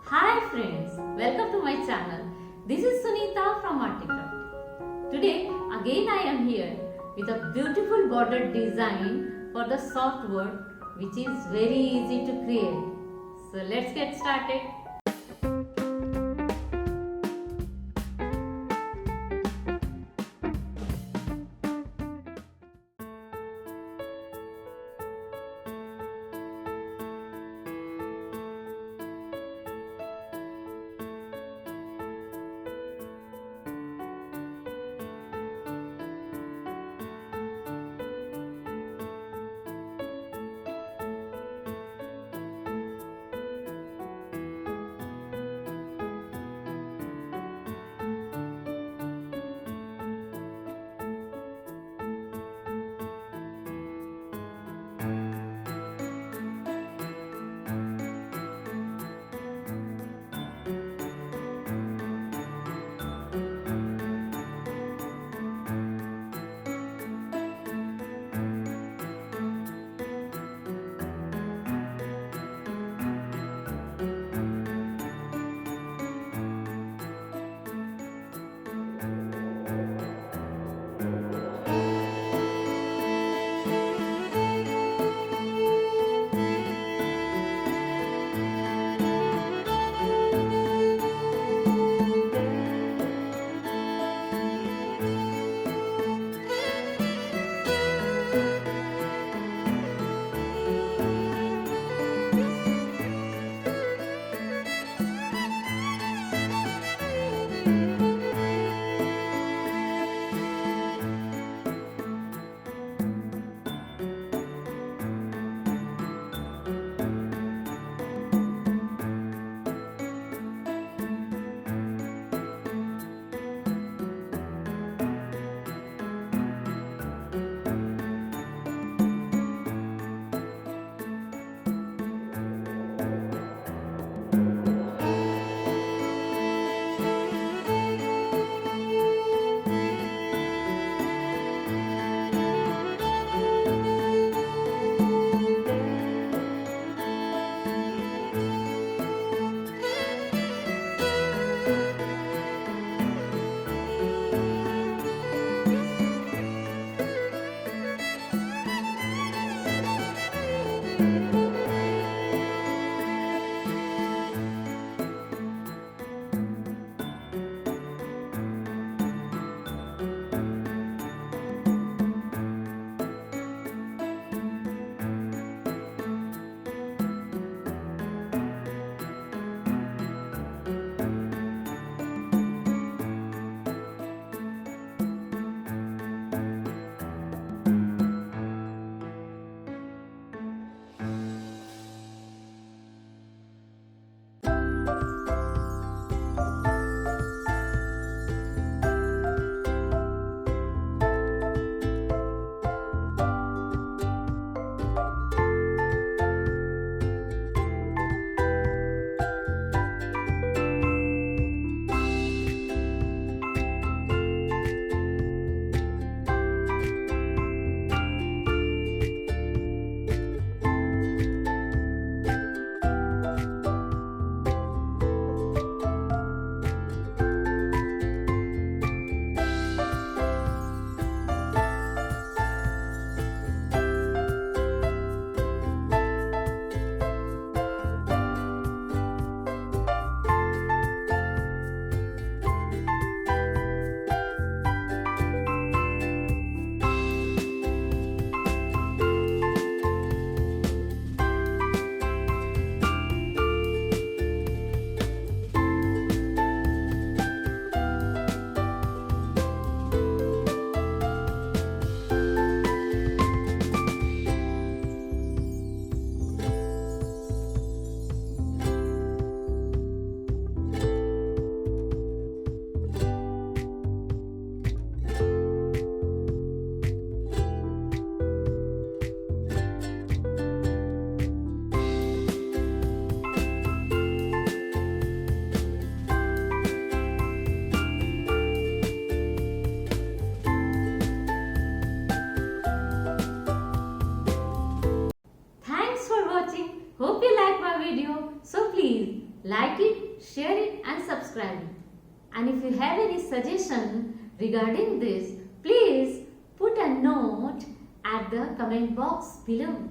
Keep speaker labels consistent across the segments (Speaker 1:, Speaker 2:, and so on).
Speaker 1: Hi friends, welcome to my channel. This is Sunita from ARTY KRAFTY. Today again I am here with a beautiful border design for the soft word which is very easy to create. So let's get started. like it, share it and subscribe it. And if you have any suggestion regarding this, please put a note at the comment box below.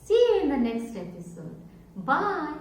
Speaker 1: See you in the next episode. Bye.